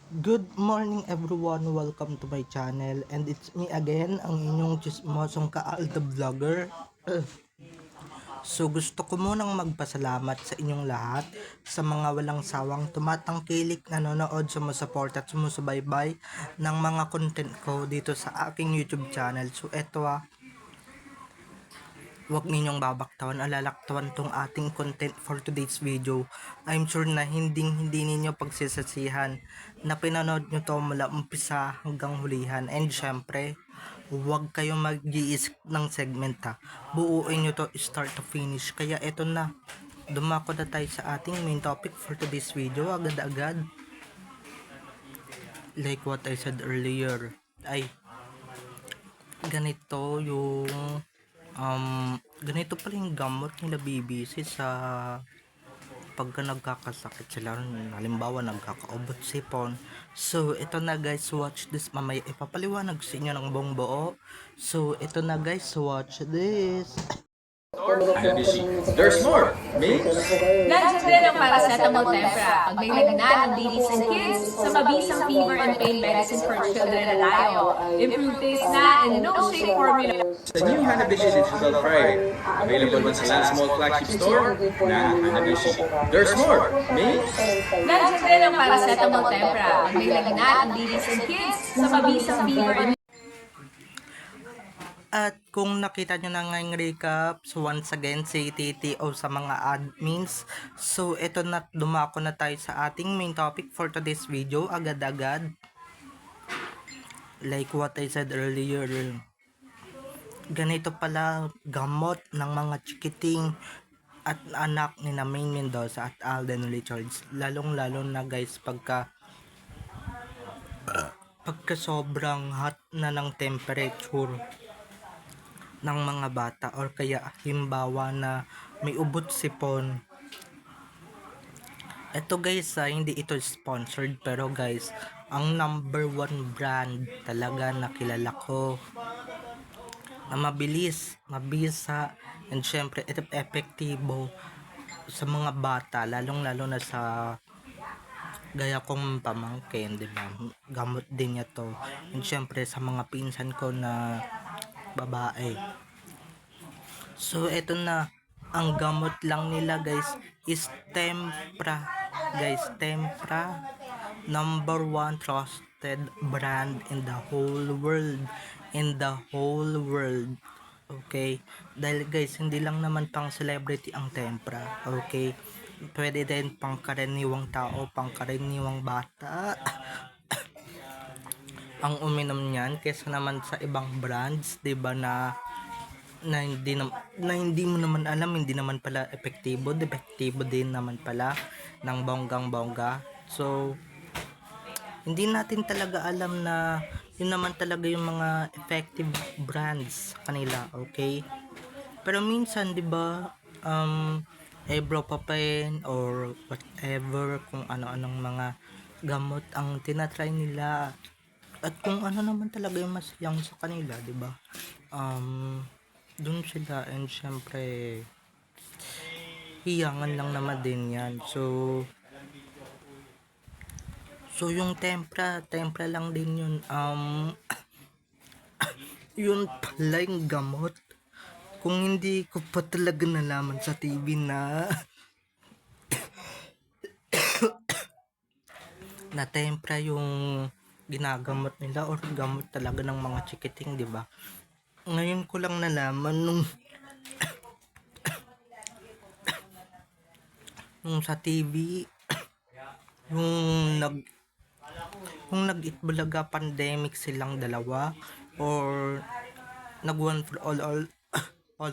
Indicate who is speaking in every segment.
Speaker 1: Good morning everyone, welcome to my channel and it's me again, ang inyong chismosong kaalta vlogger. So gusto ko munang magpasalamat sa inyong lahat sa mga walang sawang tumatangkilik, nanonood, sumusuport at sumusubaybay ng mga content ko dito sa aking YouTube channel. So eto huwag ninyong babaktawan, alalaktawan tong ating content for today's video. I'm sure na hindi ninyo pagsisasihan na pinanood nyo to mula umpisa hanggang hulihan. And syempre, huwag kayong mag-i-skip ng segment ha. Buuin nyo to start to finish. Kaya eto na, dumako na tayo sa ating main topic for today's video agad-agad. Like what I said earlier, ay ganito yung ganito pala yung gamot nila BBC sa pagka nagkakasakit sila, halimbawa nagkakaubot sipon. So ito na guys, watch this, mamaya ipapaliwanag sa inyo ng buong buo. So ito na guys, watch this.
Speaker 2: There's more. Me?
Speaker 3: Nandiyan din ang paracetamol tempra. Pag may lagnat ng babies and kids, sa mabisang fever and pain medicine for children na tayo. Improved taste na and no shake formula.
Speaker 2: The new Hanabishi Digital Friday. Available sa Land Small Flagship Store na Hanabishi. There's more. Me?
Speaker 3: Nandiyan din ang paracetamol tempra. Pag may lagnat ng babies and kids, sa mabisang fever and
Speaker 1: At kung nakita nyo na ngayong recap, so once again, si TTO sa mga admins. So ito na, dumako na tayo sa ating main topic for today's video, agad-agad. Like what I said earlier, ganito pala gamot ng mga chikiting at anak ni na Maine Mendoza at Alden Richards. Lalong-lalo na guys pagka sobrang hot na ng temperature ng mga bata, or kaya halimbawa na may ubot sipon. Ito guys, hindi ito sponsored, pero guys, ang number 1 brand talaga na kilala ko na mabilis, mabisa, and syempre epektibo sa mga bata, lalong-lalo na sa gaya kong pamangkin, di ba? Gamot din niya to. And syempre sa mga pinsan ko na babae. So eto na, ang gamot lang nila guys is Tempra. Guys, Tempra, number 1 trusted brand in the whole world. Okay, dahil guys, hindi lang naman pang celebrity ang Tempra. Okay, pwede din pang karaniwang tao, pang karaniwang bata ang uminom niyan, kaysa naman sa ibang brands, 'di ba, na hindi mo naman alam, hindi naman pala epektibo, defektibo din naman pala ng bonggang-bongga. So hindi natin talaga alam na yun naman talaga yung mga effective brands sa kanila, okay? Pero minsan, 'di ba, ibuprofen or whatever, kung ano-anong mga gamot ang tinatry nila, at kung ano naman talaga yung mas yang sa kanila, 'di ba? Dun sila, and syempre hiyangan lang naman din yan. So yung tempra lang din yun. Yun pala yung gamot. Kung hindi ko pa talaga nalaman sa TV na na tempra yung ginagamot nila, or gamot talaga ng mga chikiting, di ba? Ngayon ko lang nalaman nung sa TV, yung nag-Itbulaga pandemic silang dalawa, or nag one for all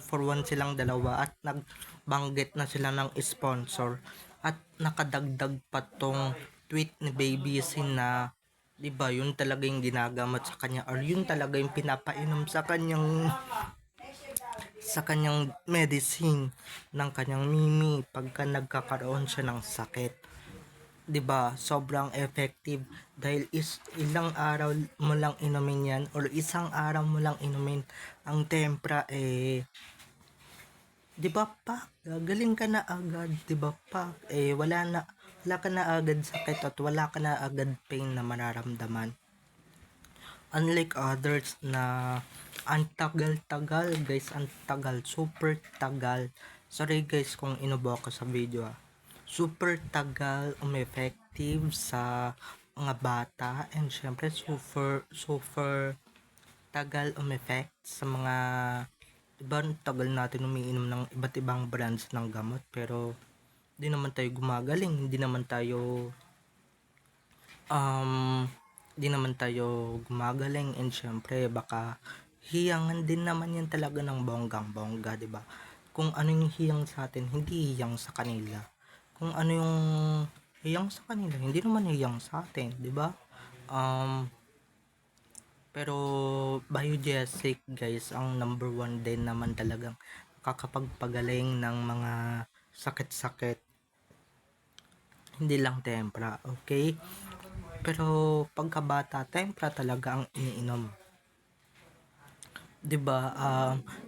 Speaker 1: for one silang dalawa, at nagbanggit na sila ng sponsor, at nakadagdag pa tong tweet ni Baby Sin na, di ba, yun talaga yung ginagamot sa kanya, or yun talaga yung pinapainom sa kanyang medicine ng kanyang mimi pagka nagkakaroon siya ng sakit. 'Di ba? Sobrang effective, dahil ilang araw mo lang inumin yan, or isang araw mo lang inumin ang tempra, 'di ba pa? Gagaling ka na agad, 'di ba pa? Wala wala ka na agad sakit at wala ka na agad pain na mararamdaman. Unlike others na ang tagal-tagal guys, ang tagal, super tagal. Sorry guys kung inubo ako sa video Super tagal effective sa mga bata, and syempre super tagal effect sa mga, diba, tagal natin umiinom ng iba't ibang brands ng gamot pero di naman tayo gumagaling, um di naman tayo gumagaling, and syempre baka hiyangan din naman yan talaga ng bonggang bongga, di ba? Kung ano yung hiyang sa atin, hindi hiyang sa kanila. Kung ano yung hiyang sa kanila, hindi naman hiyang sa atin, di ba? Pero biogesic guys, ang number one din naman talagang kakapagpagaling ng mga sakit-sakit, hindi lang tempra, okay? Pero pagkabata, tempra talaga ang iniinom. 'Di ba?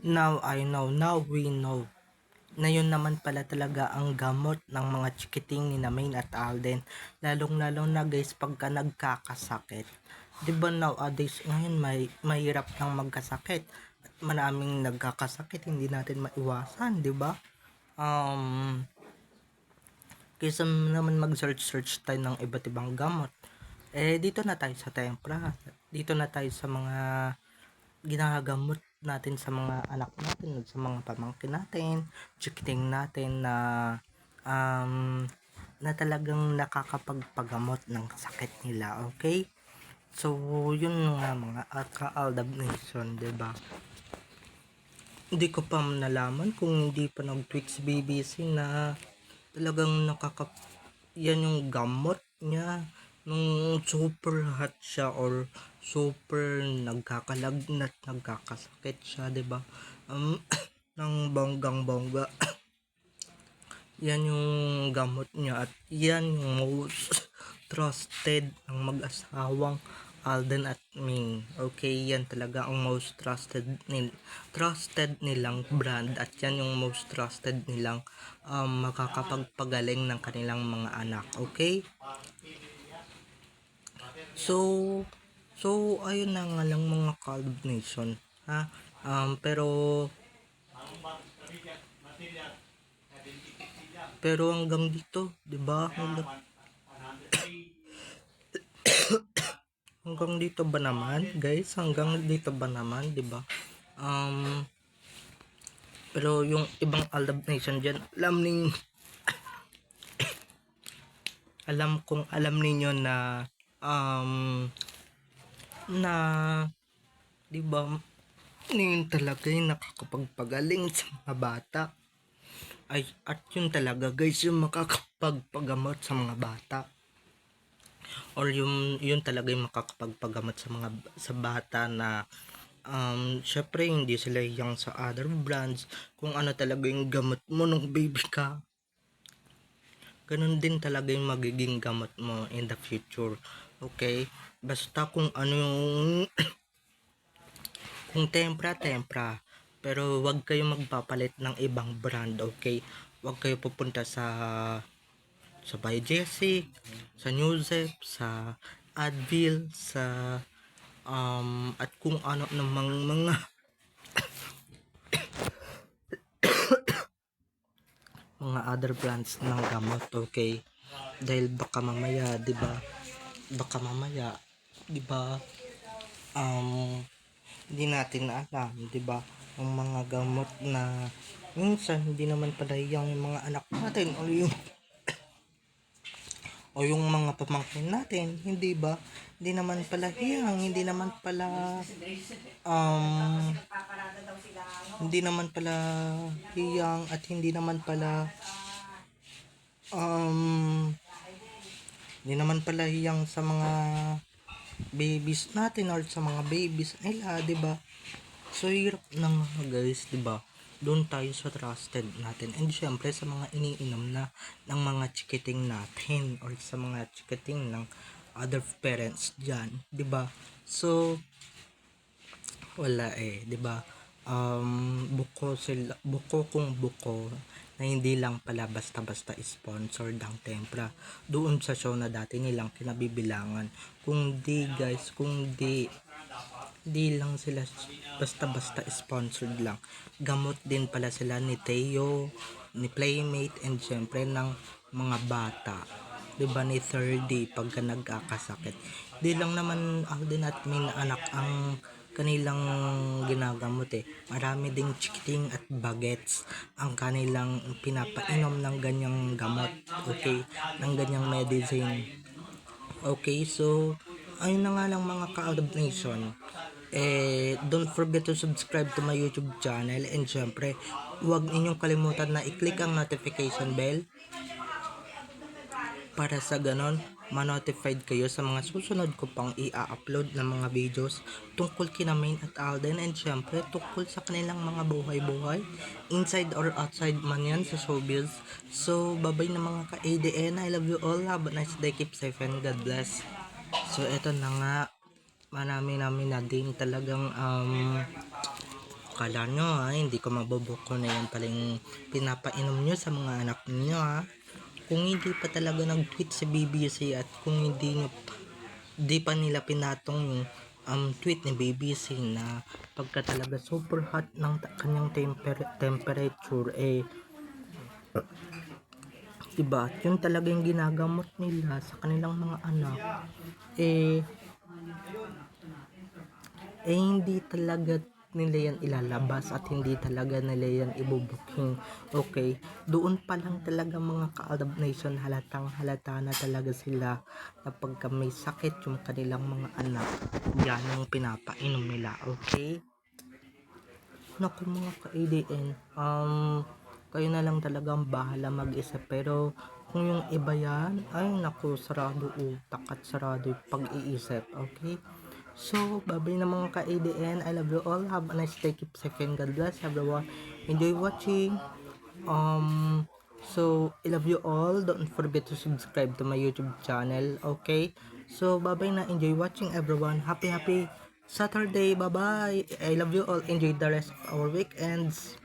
Speaker 1: Now we know na yun naman pala talaga ang gamot ng mga chikiting ni na Main at Alden. Lalong-lalo na guys pagka nagkakasakit. 'Di ba nowadays ngayon mahirap nang magkasakit. At maraming nagkakasakit, hindi natin maiwasan, 'di ba? Kaysa naman mag-search tayo ng iba't ibang gamot, dito na tayo sa tempra, dito na tayo sa mga ginagamot natin sa mga anak natin, sa mga pamangkin natin, chikiting natin na talagang nakakapagpagamot ng sakit nila, okay? So, yun nga mga ka-Aldab Nation, diba? Hindi ko pa nalaman kung hindi pa nag-tweet si BBC na talagang yan yung gamot niya nung super hot siya or super nagkakalagnat, nagkakasakit siya, 'di ba? Ng bonggang bongga. Yan yung gamot niya at yan yung most trusted ng mag-asawang Alden at Ming. Okay, yan talaga ang most trusted nilang brand, at yan yung most trusted nilang makakapagpagaling ng kanilang mga anak. Okay? So ayun na nga lang mga Calb Nation, ha? Pero hanggang dito, 'di ba? Hanggang dito ba naman, guys? Hanggang dito ba naman, 'di ba? Pero yung ibang Aldab Nation diyan, alam ninyo na na 'di ba? Yun talaga yung nakakapagpagaling sa mga bata. At yun talaga guys yung makakapagpagamot sa mga bata, or yun talaga yung makakapagpagamot sa bata na syempre hindi sila yung sa other brands. Kung ano talaga yung gamot mo nung baby ka, ganun din talaga yung magiging gamot mo in the future, okay? Basta kung ano yung kung tempra, pero wag kayo magpapalit ng ibang brand, okay? Wag kayo pupunta sa Biogesic, sa Newsep, sa Advil, sa at kung ano namang mga mga other brands ng gamot, okay? Dahil baka mamaya, 'di ba? Hindi natin alam, 'di ba? Ang mga gamot na minsan hindi naman pala yung mga anak natin o yung mga pamangkin natin, hindi ba? Hindi naman pala hiyang, hindi naman pala hiyang, at hindi naman pala hiyang sa mga babies natin or sa mga babies nila, 'di ba? So hirap na nga guys, 'di ba? Doon tayo sa trusted natin, and syempre sa mga iniinom na ng mga chikiting natin or sa mga chikiting ng other parents diyan, 'di ba? So wala 'di ba? Buko na hindi lang pala basta-basta sponsored ang Tempra doon sa show na dati nilang kinabibilangan. Kung di guys, kung di lang sila basta-basta sponsored lang. Gamot din pala sila ni Teo, ni Playmate, and syempre ng mga bata. 'Di ba ni 30 pagka nagkakasakit. Di lang naman Alden at Min anak ang kanilang ginagamot eh. Marami ding chikiting at bagets ang kanilang pinapainom ng ganyang gamot. Okay? Ng ganyang medicine. Okay, so ayun na nga lang mga ka-Alab Nation. Don't forget to subscribe to my YouTube channel, and syempre, huwag ninyong kalimutan na i-click ang notification bell para sa ganon ma-notified kayo sa mga susunod ko pang i-upload na mga videos tungkol kina Main at Alden, and syempre tungkol sa kanilang mga buhay-buhay inside or outside man yan sa showbiz. So babay na mga ka-ADN, I love you all, have a nice day, keep safe and God bless. So eto na nga, marami namin na din talagang kala nyo hindi ko mabubuko na yan paling pinapainom nyo sa mga anak nyo kung hindi pa talaga nag-tweet sa BBC at kung di pa nila pinatong yung tweet ni BBC na pagka talaga super hot ng kanyang temperature diba, yun talaga yung ginagamot nila sa kanilang mga anak hindi talaga nila yan ilalabas at hindi talaga nila yan ibubuking. Okay, doon pa lang talaga mga ka-Alab Nation, halatang halata na talaga sila na pagka may sakit yung kanilang mga anak, yan yung pinapainom nila. Okay, naku mga ka-ADN, kayo na lang talaga ang bahala mag-isip, pero kung yung iba yan, ay naku, sarado utak at sarado yung pag-iisip. Okay, so babay na mga ka-ADN, I love you all, have a nice day, keep safe and God bless everyone, enjoy watching. So I love you all, don't forget to subscribe to my YouTube channel. Okay, so babay na, enjoy watching everyone, happy Saturday, bye bye, I love you all, enjoy the rest of our weekends.